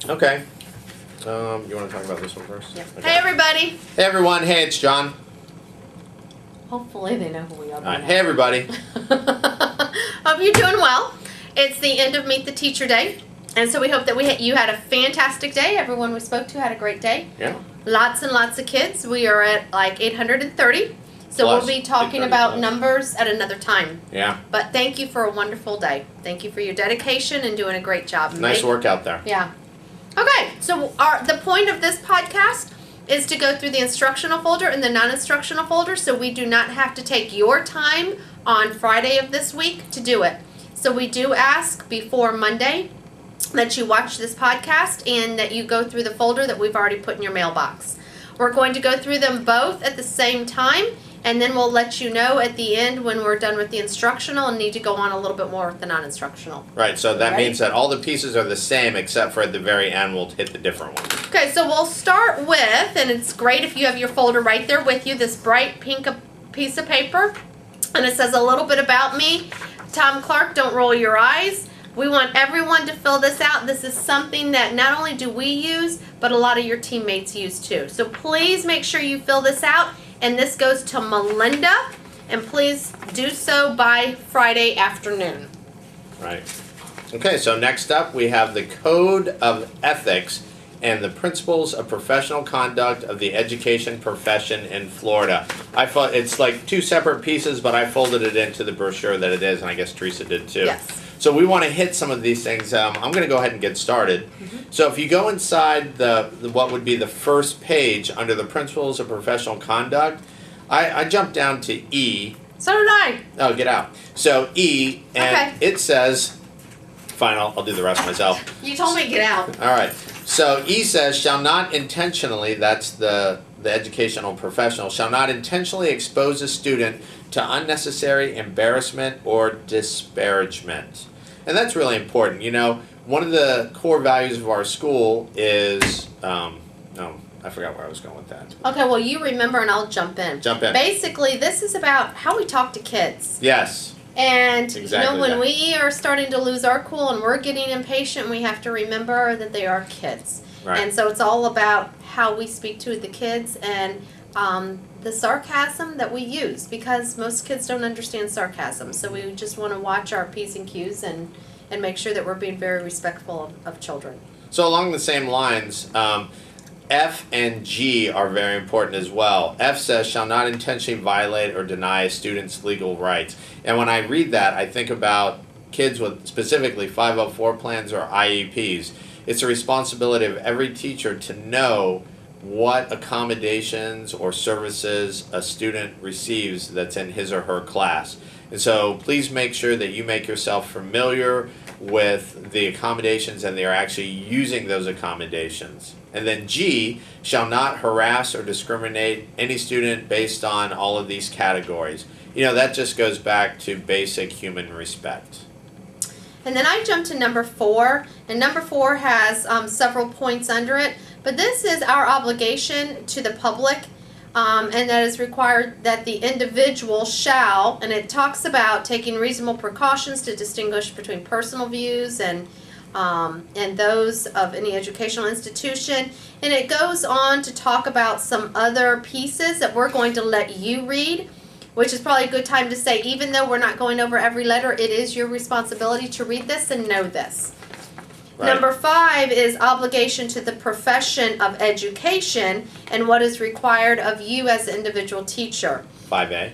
Okay. You want to talk about this one first? Yeah. Okay. Hey, everybody. Hey, everyone. Hey, it's John. Hopefully they know who we are. All right. Hey, everybody. Hope you're doing well. It's the end of Meet the Teacher Day. And so we hope that you had a fantastic day. Everyone we spoke to had a great day. Yeah. Lots and lots of kids. We are at like 830. So Plus, we'll be talking about numbers at another time. Yeah. But thank you for a wonderful day. Thank you for your dedication and doing a great job. Nice work out there. Yeah. Okay, so the point of this podcast is to go through the instructional folder and the non-instructional folder, so we do not have to take your time on Friday of this week to do it. So we do ask before Monday that you watch this podcast and that you go through the folder that we've already put in your mailbox. We're going to go through them both at the same time, and then we'll let you know at the end when we're done with the instructional and need to go on a little bit more with the non-instructional. Right, so that Ready? means that all the pieces are the same except for at the very end we'll hit the different one. Okay, so we'll start with, and it's great if you have your folder right there with you, this bright pink piece of paper, and it says a little bit about me. Tom Clark, don't roll your eyes. We want everyone to fill this out. This is something that not only do we use, but a lot of your teammates use too. So please make sure you fill this out, and this goes to Melinda, and please do so by Friday afternoon. Right. Okay, so next up we have the Code of Ethics and the Principles of Professional Conduct of the Education Profession in Florida. It's like two separate pieces, but I folded it into the brochure that it is, and I guess Teresa did too. Yes. So we want to hit some of these things. I'm going to go ahead and get started. Mm-hmm. So if you go inside the what would be the first page under the Principles of Professional Conduct, I jumped down to E. So did I. Oh, get out. So E, and Okay. it says, fine, I'll do the rest myself. You told me to get out. All right. So E says, shall not intentionally, that's the educational professional, shall not intentionally expose a student to unnecessary embarrassment or disparagement. And that's really important. You know, one of the core values of our school is, I forgot where I was going with that. Okay, well, you remember, and I'll jump in. Jump in. Basically, this is about how we talk to kids. Yes. And, Exactly when that. we are starting to lose our cool and we're getting impatient, we have to remember that they are kids. Right. And so it's all about how we speak to the kids and the sarcasm that we use, because most kids don't understand sarcasm. So we just want to watch our P's and Q's and make sure that we're being very respectful of children. So along the same lines, F and G are very important as well. F says, shall not intentionally violate or deny a student's legal rights. And when I read that, I think about kids with specifically 504 plans or IEPs. It's a responsibility of every teacher to know what accommodations or services a student receives that's in his or her class. And so please make sure that you make yourself familiar with the accommodations and they are actually using those accommodations. And then G, shall not harass or discriminate any student based on all of these categories. You know, that just goes back to basic human respect. And then I jumped to number 4, and number 4 has several points under it. But this is our obligation to the public, and that is required that the individual shall, and it talks about taking reasonable precautions to distinguish between personal views and those of any educational institution. And it goes on to talk about some other pieces that we're going to let you read, which is probably a good time to say, even though we're not going over every letter, it is your responsibility to read this and know this. Right. Number 5 is obligation to the profession of education and what is required of you as an individual teacher. 5A.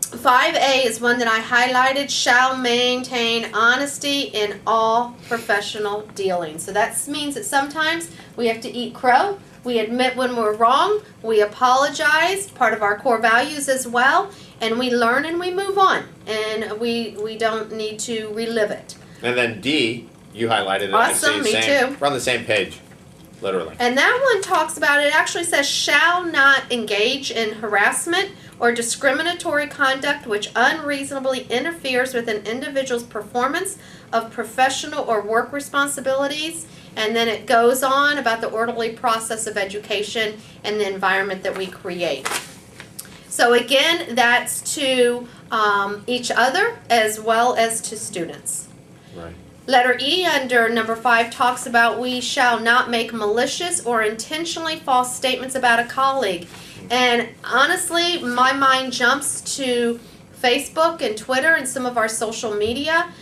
5A is one that I highlighted, shall maintain honesty in all professional dealings. So that means that sometimes we have to eat crow. We admit when we're wrong. We apologize, part of our core values as well. And we learn and we move on. And we don't need to relive it. And then D, you highlighted it. Awesome, me too. We're on the same page, literally. And that one talks about, it actually says, shall not engage in harassment or discriminatory conduct which unreasonably interferes with an individual's performance of professional or work responsibilities. And then it goes on about the orderly process of education and the environment that we create. So again, that's to each other as well as to students. Right. Letter E under number 5 talks about we shall not make malicious or intentionally false statements about a colleague. And honestly, my mind jumps to Facebook and Twitter and some of our social media.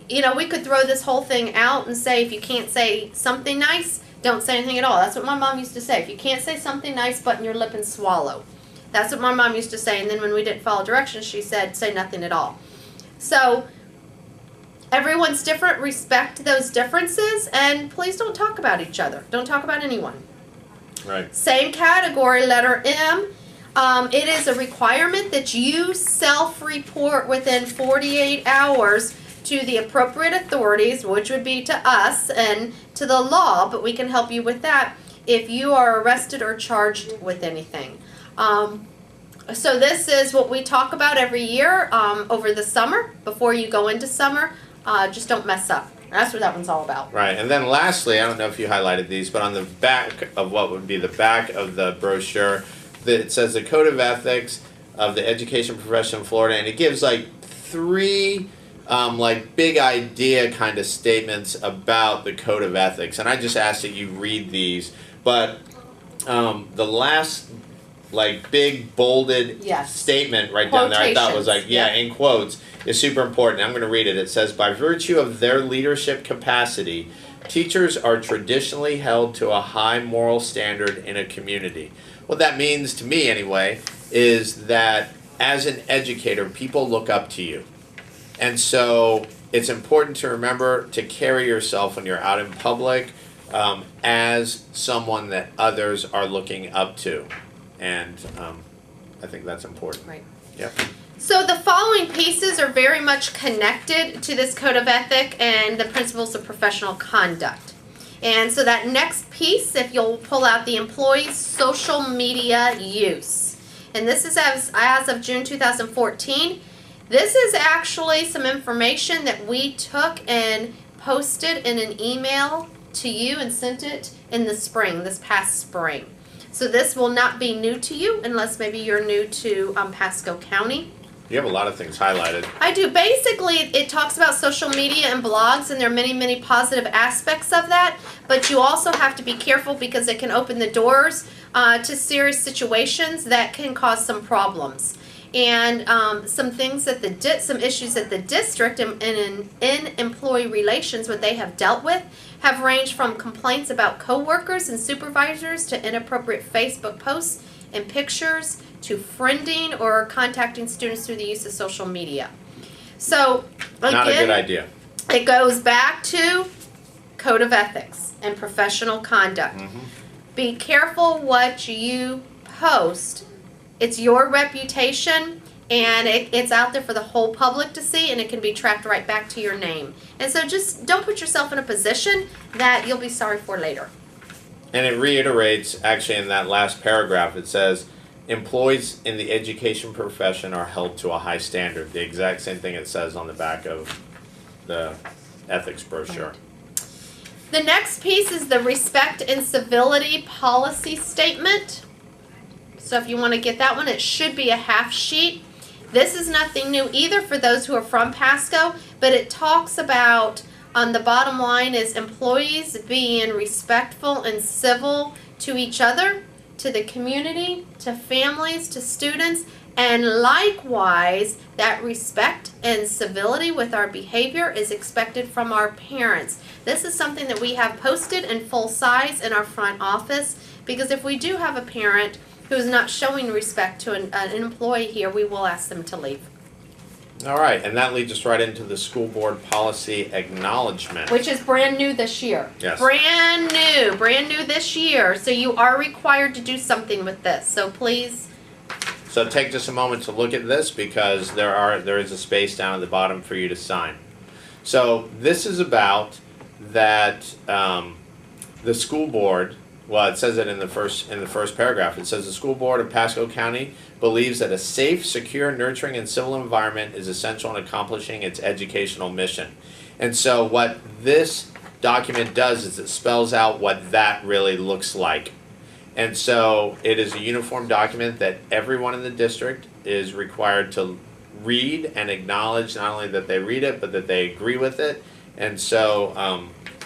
You know, we could throw this whole thing out and say if you can't say something nice, don't say anything at all. That's what my mom used to say. If you can't say something nice, button your lip and swallow. That's what my mom used to say. And then when we didn't follow directions, she said, say nothing at all. So everyone's different. Respect those differences. And please don't talk about each other. Don't talk about anyone. Right. Same category, letter M. It is a requirement that you self-report within 48 hours to the appropriate authorities, which would be to us and to the law, but we can help you with that if you are arrested or charged with anything. So this is what we talk about every year over the summer, before you go into summer. Just don't mess up. That's what that one's all about. Right, and then lastly, I don't know if you highlighted these, but on the back of what would be the back of the brochure, it says the Code of Ethics of the Education Profession in Florida, and it gives like 3 like big idea kind of statements about the Code of Ethics. And I just ask that you read these, but the last like big bolded statement right down there, I thought was like, in quotes, is super important. I'm going to read it. It says, by virtue of their leadership capacity, teachers are traditionally held to a high moral standard in a community. What that means to me anyway is that as an educator, people look up to you. And so it's important to remember to carry yourself when you're out in public as someone that others are looking up to. And I think that's important. Right. Yep. So the following pieces are very much connected to this Code of Ethic and the principles of professional conduct. And so that next piece, if you'll pull out the employee's social media use. And this is as of June 2014. This is actually some information that we took and posted in an email to you and sent it in the spring, this past spring. So this will not be new to you unless maybe you're new to Pasco County. You have a lot of things highlighted. I do. Basically, it talks about social media and blogs, and there are many, many positive aspects of that. But you also have to be careful because it can open the doors to serious situations that can cause some problems. And some things that some issues that the district in employee relations, what they have dealt with, have ranged from complaints about coworkers and supervisors to inappropriate Facebook posts and pictures to friending or contacting students through the use of social media. So again, not a good idea. It goes back to Code of Ethics and professional conduct. Mm-hmm. Be careful what you post. It's your reputation, and it's out there for the whole public to see, and it can be tracked right back to your name. And so just don't put yourself in a position that you'll be sorry for later. And it reiterates, actually, in that last paragraph, it says, employees in the education profession are held to a high standard. The exact same thing it says on the back of the ethics brochure. Right. The next piece is the respect and civility policy statement. So if you want to get that one, it should be a half sheet. This is nothing new either for those who are from Pasco, but it talks about, on the bottom line, is employees being respectful and civil to each other, to the community, to families, to students, and likewise, that respect and civility with our behavior is expected from our parents. This is something that we have posted in full size in our front office, because if we do have a parent who's not showing respect to an employee here, we will ask them to leave. All right, and that leads us right into the school board policy acknowledgement. Which is brand new this year. Yes. Brand new this year. So you are required to do something with this. So please. So take just a moment to look at this, because there is a space down at the bottom for you to sign. So this is about that the school board. Well, it says it in the first paragraph. It says the school board of Pasco County believes that a safe, secure, nurturing, and civil environment is essential in accomplishing its educational mission. And so what this document does is it spells out what that really looks like. And so it is a uniform document that everyone in the district is required to read and acknowledge not only that they read it, but that they agree with it. And so,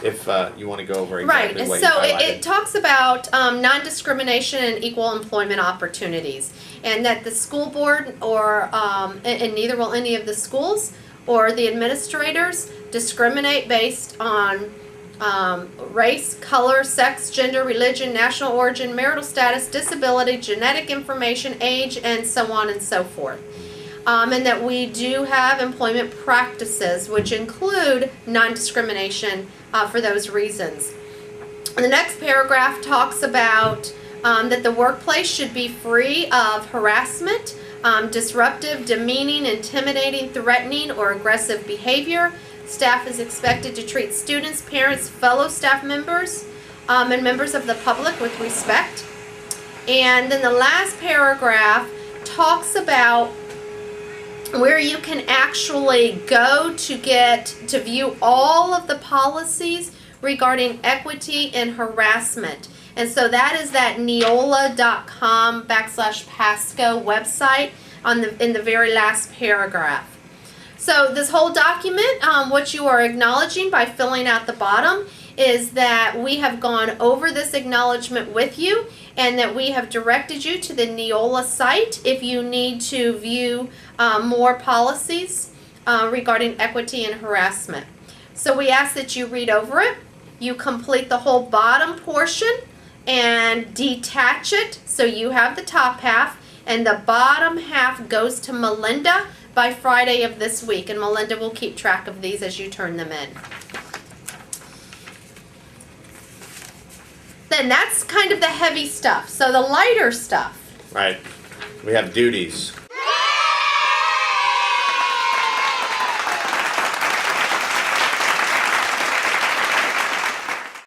if you want to go over exactly right. what So you highlighted. it talks about non-discrimination and equal employment opportunities, and that the school board or and neither will any of the schools or the administrators discriminate based on race, color, sex, gender, religion, national origin, marital status, disability, genetic information, age, and so on and so forth. And that we do have employment practices which include non-discrimination for those reasons. And the next paragraph talks about that the workplace should be free of harassment, disruptive, demeaning, intimidating, threatening, or aggressive behavior. Staff is expected to treat students, parents, fellow staff members, and members of the public with respect. And then the last paragraph talks about where you can actually go to view all of the policies regarding equity and harassment. And so that is that neola.com/Pasco website in the very last paragraph. So this whole document, what you are acknowledging by filling out the bottom is that we have gone over this acknowledgement with you, and that we have directed you to the Neola site if you need to view more policies regarding equity and harassment. So we ask that you read over it, you complete the whole bottom portion and detach it so you have the top half, and the bottom half goes to Melinda by Friday of this week, and Melinda will keep track of these as you turn them in. Then that's kind of the heavy stuff. So the lighter stuff. Right. We have duties.